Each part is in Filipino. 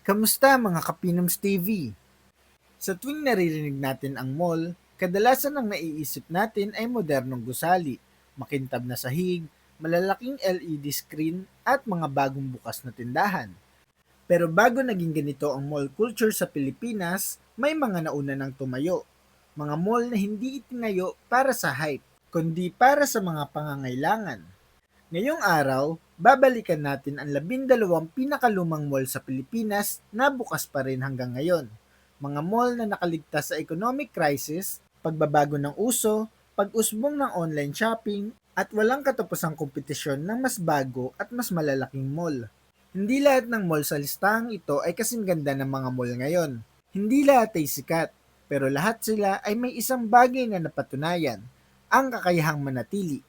Kamusta mga Kapinoms TV? Sa tuwing naririnig natin ang mall, kadalasan ang naiisip natin ay modernong gusali, makintab na sahig, malalaking LED screen at mga bagong bukas na tindahan. Pero bago naging ganito ang mall culture sa Pilipinas, may mga nauna nang tumayo. Mga mall na hindi itinayo para sa hype, kundi para sa mga pangangailangan. Ngayong araw, babalikan natin ang 12 pinakalumang mall sa Pilipinas na bukas pa rin hanggang ngayon. Mga mall na nakaligtas sa economic crisis, pagbabago ng uso, pag-usbong ng online shopping, at walang katapusang kompetisyon ng mas bago at mas malalaking mall. Hindi lahat ng mall sa listahang ito ay kasing ganda ng mga mall ngayon. Hindi lahat ay sikat, pero lahat sila ay may isang bagay na napatunayan, ang kakayahang manatili.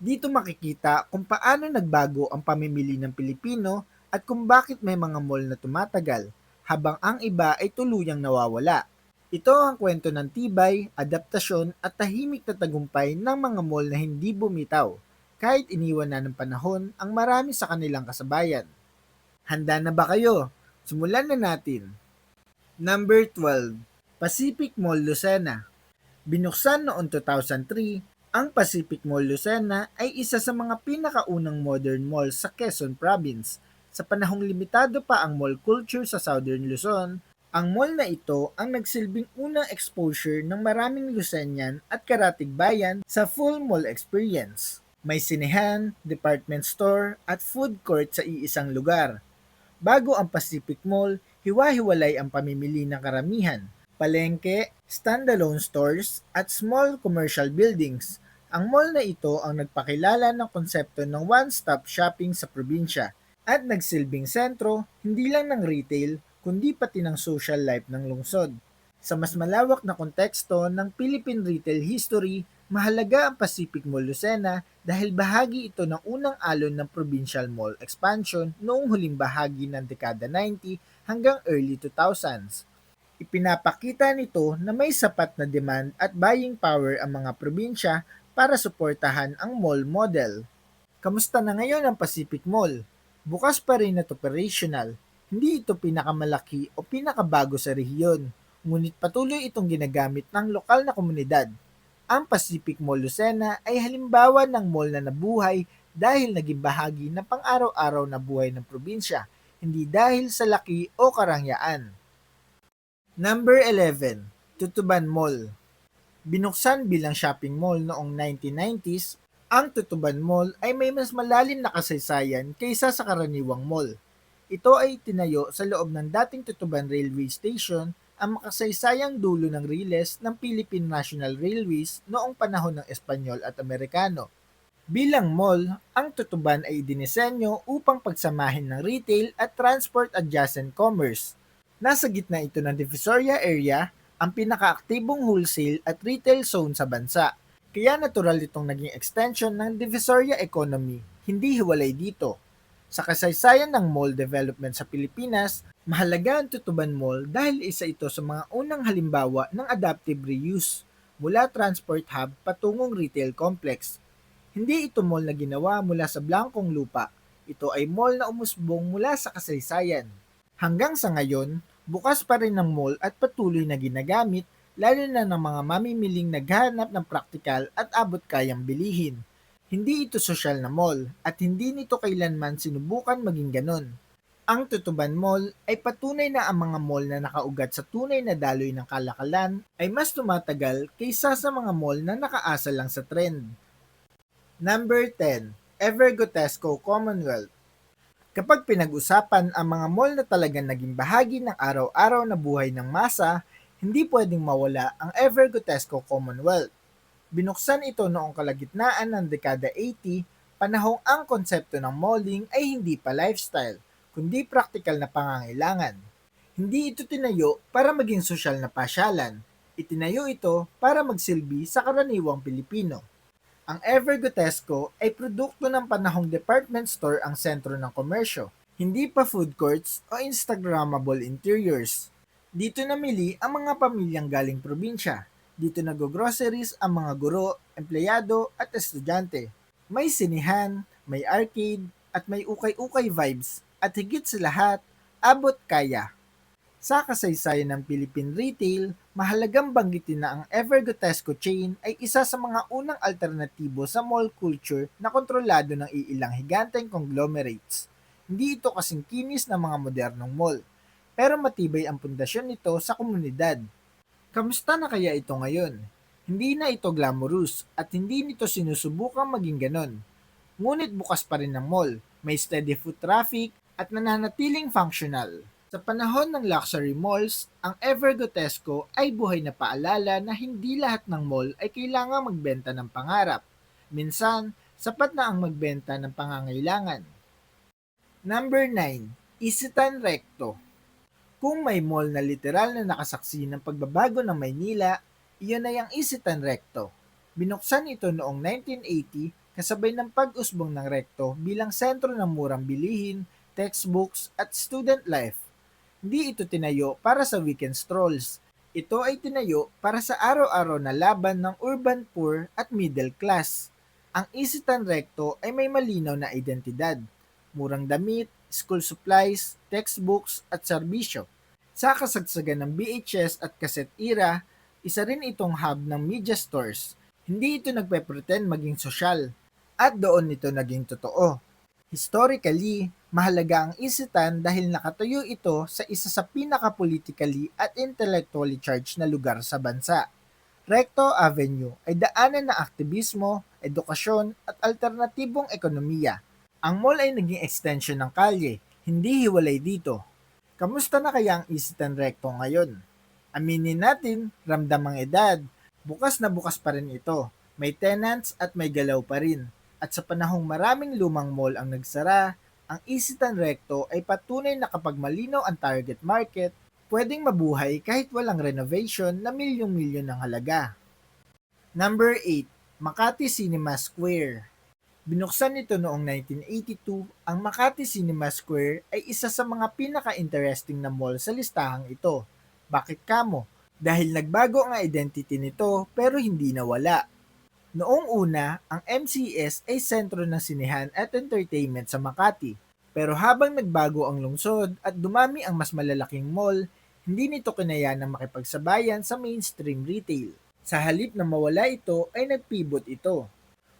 Dito makikita kung paano nagbago ang pamimili ng Pilipino at kung bakit may mga mall na tumatagal, habang ang iba ay tuluyang nawawala. Ito ang kwento ng tibay, adaptasyon at tahimik na tagumpay ng mga mall na hindi bumitaw, kahit iniwan na ng panahon ang marami sa kanilang kasabayan. Handa na ba kayo? Simulan na natin. Number 12, Pacific Mall Lucena. Binuksan noong 2003, ang Pacific Mall Lucena ay isa sa mga pinakaunang modern mall sa Quezon Province. Sa panahong limitado pa ang mall culture sa Southern Luzon, ang mall na ito ang nagsilbing unang exposure ng maraming Lucenian at karatig bayan sa full mall experience. May sinehan, department store at food court sa iisang lugar. Bago ang Pacific Mall, hiwa-hiwalay ang pamimili ng karamihan. Palengke, standalone stores, at small commercial buildings. Ang mall na ito ang nagpakilala ng konsepto ng one-stop shopping sa probinsya at nagsilbing sentro hindi lang ng retail kundi pati ng social life ng lungsod. Sa mas malawak na konteksto ng Philippine retail history, mahalaga ang Pacific Mall Lucena dahil bahagi ito ng unang alon ng provincial mall expansion noong huling bahagi ng dekada 90 hanggang early 2000s. Ipinapakita nito na may sapat na demand at buying power ang mga probinsya para suportahan ang mall model. Kamusta na ngayon ang Pacific Mall? Bukas pa rin at operational. Hindi ito pinakamalaki o pinakabago sa rehiyon, ngunit patuloy itong ginagamit ng lokal na komunidad. Ang Pacific Mall Lucena ay halimbawa ng mall na nabuhay dahil naging bahagi ng pang-araw-araw na buhay ng probinsya, hindi dahil sa laki o karangyaan. Number 11, Tutuban Mall. Binuksan bilang shopping mall noong 1990s, ang Tutuban Mall ay may mas malalim na kasaysayan kaysa sa karaniwang mall. Ito ay tinayo sa loob ng dating Tutuban Railway Station, ang makasaysayang dulo ng riles ng Philippine National Railways noong panahon ng Espanyol at Amerikano. Bilang mall, ang Tutuban ay dinisenyo upang pagsamahin ng retail at transport adjacent commerce. Nasa gitna ito ng Divisoria area, ang pinakaaktibong wholesale at retail zone sa bansa. Kaya natural itong naging extension ng Divisoria economy, hindi hiwalay dito. Sa kasaysayan ng mall development sa Pilipinas, mahalaga ang Tutuban Mall dahil isa ito sa mga unang halimbawa ng adaptive reuse mula transport hub patungong retail complex. Hindi ito mall na ginawa mula sa blankong lupa. Ito ay mall na umusbong mula sa kasaysayan. Hanggang sa ngayon, bukas pa rin ang mall at patuloy na ginagamit lalo na ng mga mamimiling naghahanap ng praktikal at abot-kayang bilihin. Hindi ito sosyal na mall at hindi nito kailanman sinubukan maging ganon. Ang Tutuban Mall ay patunay na ang mga mall na nakaugat sa tunay na daloy ng kalakalan ay mas tumatagal kaysa sa mga mall na nakaasa lang sa trend. Number 10, Evergotesco Commonwealth. Kapag pinag-usapan ang mga mall na talagang naging bahagi ng araw-araw na buhay ng masa, hindi pwedeng mawala ang Evergotesco Commonwealth. Binuksan ito noong kalagitnaan ng dekada 80, panahong ang konsepto ng malling ay hindi pa lifestyle, kundi praktikal na pangangailangan. Hindi ito tinayo para maging sosyal na pasyalan, itinayo ito para magsilbi sa karaniwang Pilipino. Ang Evergotesco ay produkto ng panahong department store ang sentro ng komersyo, hindi pa food courts o Instagrammable interiors. Dito namili ang mga pamilyang galing probinsya. Dito nag-groceries ang mga guro, empleyado at estudyante. May sinihan, may arcade, at may ukay-ukay vibes. At higit sa lahat, abot kaya. Sa kasaysayan ng Philippine retail, mahalagang banggitin na ang Evergotesco chain ay isa sa mga unang alternatibo sa mall culture na kontrolado ng iilang higanteng conglomerates. Hindi ito kasing kinis ng mga modernong mall, pero matibay ang pundasyon nito sa komunidad. Kamusta na kaya ito ngayon? Hindi na ito glamorous at hindi nito sinusubukang maging ganon. Ngunit bukas pa rin ang mall, may steady foot traffic at nananatiling functional. Sa panahon ng luxury malls, ang Evergotesco ay buhay na paalala na hindi lahat ng mall ay kailangang magbenta ng pangarap. Minsan, sapat na ang magbenta ng pangangailangan. Number 9, Isitan Recto. Kung may mall na literal na nakasaksi ng pagbabago ng Maynila, iyon ay ang Isitan Recto. Binuksan ito noong 1980 kasabay ng pag-usbong ng Recto bilang sentro ng murang bilihin, textbooks at student life. Hindi ito tinayo para sa weekend strolls. Ito ay tinayo para sa araw-araw na laban ng urban poor at middle class. Ang Isitan Recto ay may malinaw na identidad. Murang damit, school supplies, textbooks at serbisyo. Sa kasagsagan ng VHS at cassette era, isa rin itong hub ng media stores. Hindi ito nagpe-pretend maging sosyal. At doon ito naging totoo. Historically, mahalaga ang Isitan dahil nakatayo ito sa isa sa pinaka-politically at intellectually charged na lugar sa bansa. Recto Avenue ay daanan ng aktivismo, edukasyon at alternatibong ekonomiya. Ang mall ay naging extension ng kalye, hindi hiwalay dito. Kamusta na kaya ang Isitan Recto ngayon? Aminin natin, ramdam ang edad. Bukas na bukas pa rin ito. May tenants at may galaw pa rin. At sa panahong maraming lumang mall ang nagsara, ang Isitan Recto ay patunay na kapag malinaw ang target market, pwedeng mabuhay kahit walang renovation na milyong-milyon ng halaga. Number 8, Makati Cinema Square. Binuksan nito noong 1982, ang Makati Cinema Square ay isa sa mga pinaka-interesting na mall sa listahang ito. Bakit kamo? Dahil nagbago ang identity nito pero hindi nawala. Noong una, ang MCS ay sentro ng sinehan at entertainment sa Makati. Pero habang nagbago ang lungsod at dumami ang mas malalaking mall, hindi nito kinaya na makipagsabayan sa mainstream retail. Sa halip na mawala ito ay nagpivot ito.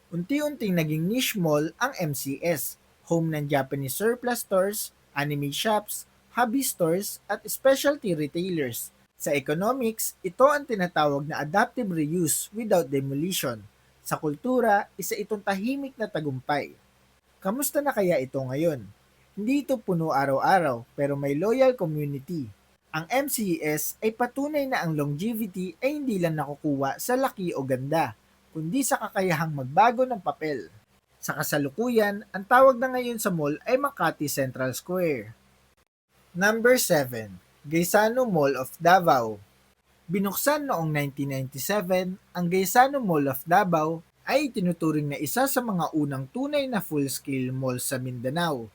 Unti-unting naging niche mall ang MCS, home ng Japanese surplus stores, anime shops, hobby stores at specialty retailers. Sa economics, ito ang tinatawag na adaptive reuse without demolition. Sa kultura, isa itong tahimik na tagumpay. Kamusta na kaya ito ngayon? Hindi ito puno araw-araw pero may loyal community. Ang MCS ay patunay na ang longevity ay hindi lang nakukuha sa laki o ganda, kundi sa kakayahang magbago ng papel. Sa kasalukuyan, ang tawag na ngayon sa mall ay Makati Central Square. Number 7, Gaisano Mall of Davao. Binuksan noong 1997, ang Gaisano Mall of Davao ay tinuturing na isa sa mga unang tunay na full-scale mall sa Mindanao.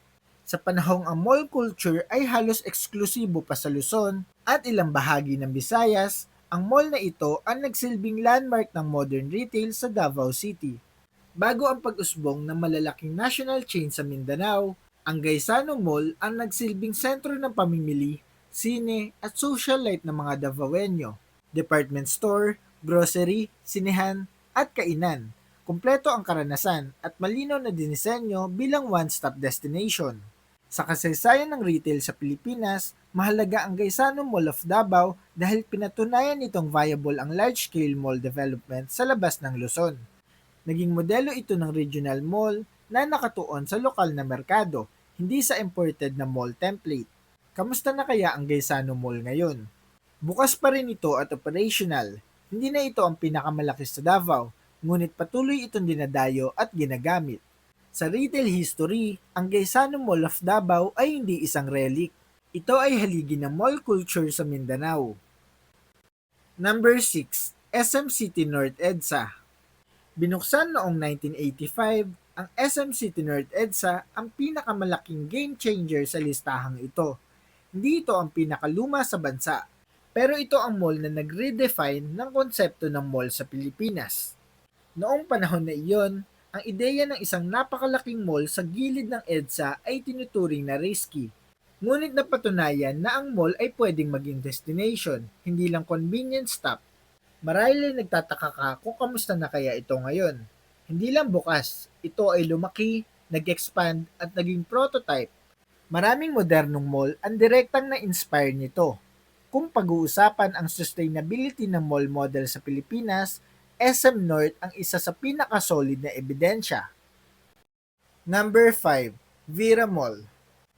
Sa panahong ang mall culture ay halos eksklusibo pa sa Luzon at ilang bahagi ng Visayas, ang mall na ito ang nagsilbing landmark ng modern retail sa Davao City. Bago ang pag-usbong ng malalaking national chain sa Mindanao, ang Gaisano Mall ang nagsilbing sentro ng pamimili, sine at social life ng mga Davaoenyo, department store, grocery, sinehan at kainan. Kumpleto ang karanasan at malinaw na dinisenyo bilang one-stop destination. Sa kasaysayan ng retail sa Pilipinas, mahalaga ang Gaisano Mall of Davao dahil pinatunayan nitong viable ang large-scale mall development sa labas ng Luzon. Naging modelo ito ng regional mall na nakatuon sa lokal na merkado, hindi sa imported na mall template. Kamusta na kaya ang Gaisano Mall ngayon? Bukas pa rin ito at operational. Hindi na ito ang pinakamalaki sa Davao, ngunit patuloy itong dinadayo at ginagamit. Sa retail history, ang Gaisano Mall of Davao ay hindi isang relic. Ito ay haligi ng mall culture sa Mindanao. Number 6, SM City North EDSA. Binuksan noong 1985, ang SM City North EDSA ang pinakamalaking game changer sa listahang ito. Hindi ito ang pinakaluma sa bansa, pero ito ang mall na nag-redefine ng konsepto ng mall sa Pilipinas. Noong panahon na iyon, ang ideya ng isang napakalaking mall sa gilid ng EDSA ay tinuturing na risky. Ngunit napatunayan na ang mall ay pwedeng maging destination, hindi lang convenience stop. Marahil ay nagtataka ka kung kamusta na kaya ito ngayon. Hindi lang bukas, ito ay lumaki, nag-expand at naging prototype. Maraming modernong mall ang direktang na-inspire nito. Kung pag-uusapan ang sustainability ng mall model sa Pilipinas, SM North ang isa sa pinaka-solid na ebidensya. Number 5, Vera Mall.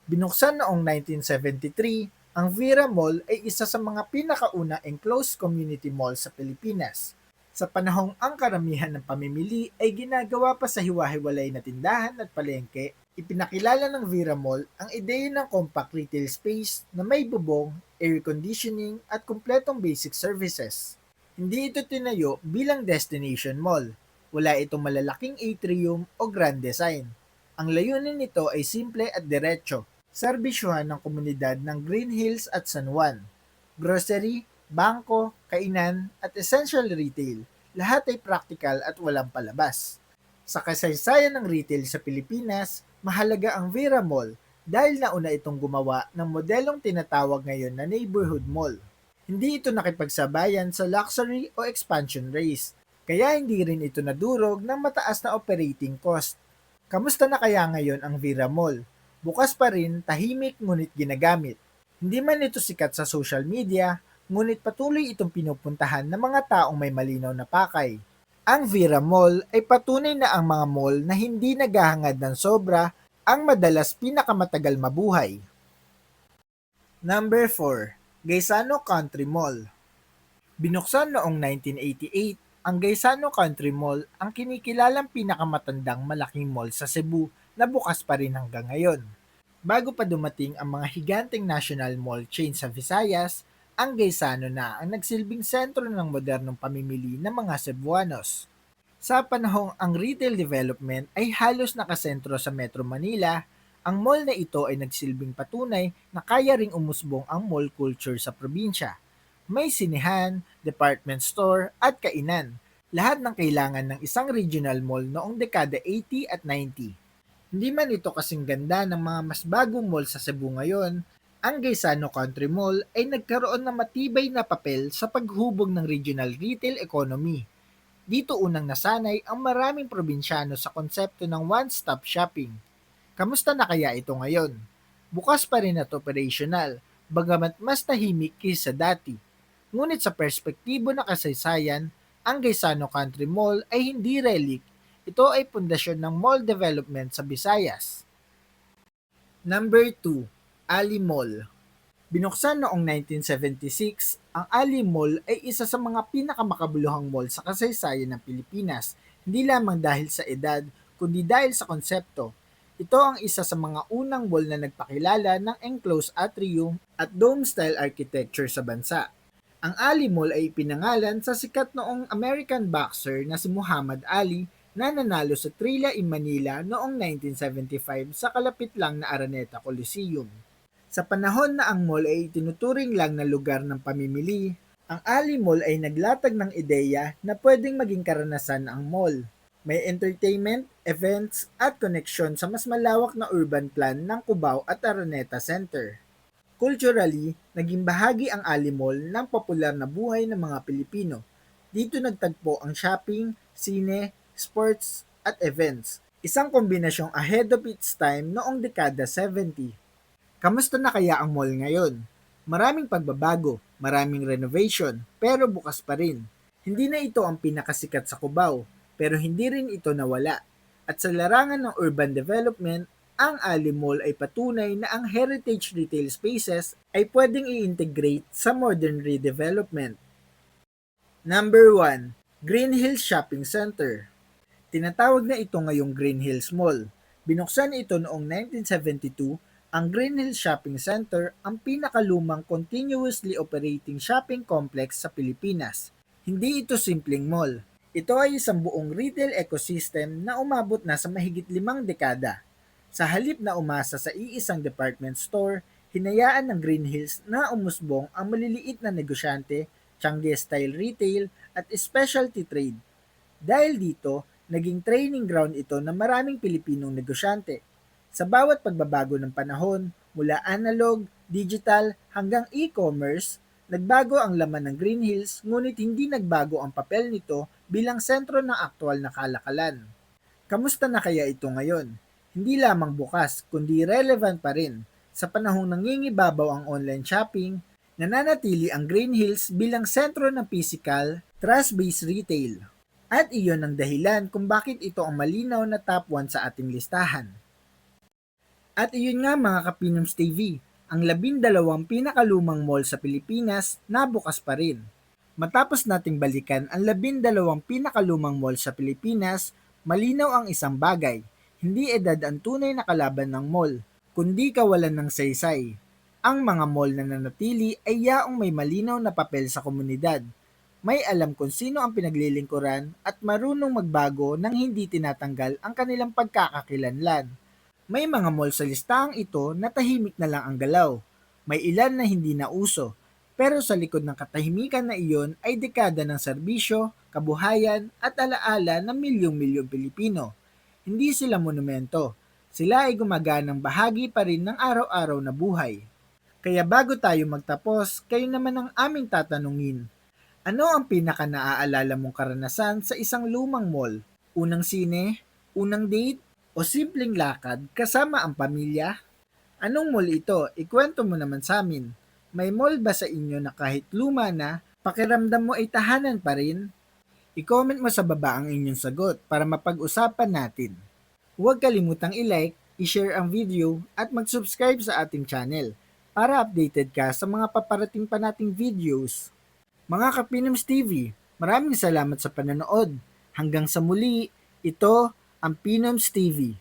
Binuksan noong 1973, ang Vera Mall ay isa sa mga pinakauna enclosed community mall sa Pilipinas. Sa panahong ang karamihan ng pamimili ay ginagawa pa sa hiwa-hiwalay na tindahan at palengke, ipinakilala ng Vera Mall ang ideya ng compact retail space na may bubong, air conditioning at kumpletong basic services. Hindi ito tinayo bilang destination mall. Wala itong malalaking atrium o grand design. Ang layunin nito ay simple at diretso, serbisyuhan ng komunidad ng Green Hills at San Juan. Grocery, bangko, kainan, at essential retail, lahat ay practical at walang palabas. Sa kasaysayan ng retail sa Pilipinas, mahalaga ang Vera Mall dahil nauna itong gumawa ng modelong tinatawag ngayon na neighborhood mall. Hindi ito nakipagsabayan sa luxury o expansion race, kaya hindi rin ito nadurog ng mataas na operating cost. Kamusta na kaya ngayon ang Vera Mall? Bukas pa rin, tahimik ngunit ginagamit. Hindi man ito sikat sa social media, ngunit patuloy itong pinupuntahan ng mga taong may malinaw na pakay. Ang Vera Mall ay patunay na ang mga mall na hindi naghahangad ng sobra ang madalas pinakamatagal mabuhay. Number 4, Gaisano Country Mall. Binuksan noong 1988, ang Gaisano Country Mall ang kinikilalang pinakamatandang malaking mall sa Cebu na bukas pa rin hanggang ngayon. Bago pa dumating ang mga higanteng national mall chain sa Visayas, ang Gaisano na ang nagsilbing sentro ng modernong pamimili ng mga Cebuanos. Sa panahong ang retail development ay halos nakasentro sa Metro Manila, ang mall na ito ay nagsilbing patunay na kaya ring umusbong ang mall culture sa probinsya. May sinehan, department store at kainan. Lahat ng kailangan ng isang regional mall noong dekada 80 at 90. Hindi man ito kasing ganda ng mga mas bagong mall sa Cebu ngayon, ang Gaisano Country Mall ay nagkaroon ng matibay na papel sa paghubog ng regional retail economy. Dito unang nasanay ang maraming probinsyano sa konsepto ng one-stop shopping. Kamusta na kaya ito ngayon? Bukas pa rin at operational, bagamat mas tahimik kaysa dati. Ngunit sa perspektibo ng kasaysayan, ang Gaisano Country Mall ay hindi relic, ito ay pundasyon ng mall development sa Visayas. Number 2, Ali Mall. Binuksan noong 1976, ang Ali Mall ay isa sa mga pinakamakabuluhang mall sa kasaysayan ng Pilipinas, hindi lamang dahil sa edad, kundi dahil sa konsepto. Ito ang isa sa mga unang mall na nagpakilala ng enclosed atrium at dome-style architecture sa bansa. Ang Ali Mall ay ipinangalan sa sikat noong American boxer na si Muhammad Ali na nanalo sa Trilla in Manila noong 1975 sa kalapit lang na Araneta Coliseum. Sa panahon na ang mall ay tinuturing lang na lugar ng pamimili, ang Ali Mall ay naglatag ng ideya na pwedeng maging karanasan ang mall. May entertainment, events, at koneksyon sa mas malawak na urban plan ng Cubao at Araneta Center. Culturally, naging bahagi ang Ali Mall ng popular na buhay ng mga Pilipino. Dito nagtagpo ang shopping, sine, sports, at events. Isang kombinasyong ahead of its time noong dekada 70. Kamusta na kaya ang mall ngayon? Maraming pagbabago, maraming renovation, pero bukas pa rin. Hindi na ito ang pinakasikat sa Cubao, pero hindi rin ito nawala. At sa larangan ng urban development, ang Ali Mall ay patunay na ang heritage retail spaces ay pwedeng i-integrate sa modern redevelopment. Number 1, Green Hills Shopping Center. Tinatawag na ito ngayong Green Hills Mall. Binuksan ito noong 1972, ang Green Hills Shopping Center ang pinakalumang continuously operating shopping complex sa Pilipinas. Hindi ito simpleng mall. Ito ay isang buong retail ecosystem na umabot na sa mahigit 5 dekada. Sa halip na umasa sa iisang department store, hinayaan ng Green Hills na umusbong ang maliliit na negosyante, Changi-style retail at specialty trade. Dahil dito, naging training ground ito ng maraming Pilipinong negosyante. Sa bawat pagbabago ng panahon, Mula analog, digital hanggang e-commerce, nagbago ang laman ng Green Hills ngunit hindi nagbago ang papel nito bilang sentro ng aktwal na kalakalan. Kamusta na kaya ito ngayon? Hindi lamang bukas, kundi relevant pa rin. Sa panahong nangingibabaw ang online shopping, nananatili ang Green Hills bilang sentro ng physical, trust-based retail. At iyon ang dahilan kung bakit ito ang malinaw na top 1 sa ating listahan. At iyon nga mga Kapinoms TV, ang 12 pinakalumang mall sa Pilipinas na bukas pa rin. Matapos nating balikan ang 12 pinakalumang mall sa Pilipinas, malinaw ang isang bagay, hindi edad ang tunay na kalaban ng mall, kundi kawalan ng saysay. Ang mga mall na nanatili ay yaong may malinaw na papel sa komunidad. May alam kung sino ang pinaglilingkuran at marunong magbago nang hindi tinatanggal ang kanilang pagkakakilanlan. May mga mall sa listaang ito na tahimik na lang ang galaw. May ilan na hindi na uso. Pero sa likod ng katahimikan na iyon ay dekada ng serbisyo, kabuhayan at alaala ng milyong-milyong Pilipino. Hindi sila monumento. Sila ay gumaganang bahagi pa rin ng araw-araw na buhay. Kaya bago tayo magtapos, kayo naman ang aming tatanungin. Ano ang pinaka naaalala mong karanasan sa isang lumang mall? Unang sine, unang date, o simpleng lakad kasama ang pamilya? Anong mall ito? Ikwento mo naman sa amin. May mall ba sa inyo na kahit luma na, pakiramdam mo ay tahanan pa rin? I-comment mo sa baba ang inyong sagot para mapag-usapan natin. Huwag kalimutang i-like, i-share ang video at mag-subscribe sa ating channel para updated ka sa mga paparating pa nating videos. Mga Kapinoms TV, maraming salamat sa panonood. Hanggang sa muli, ito ang Pinoms TV.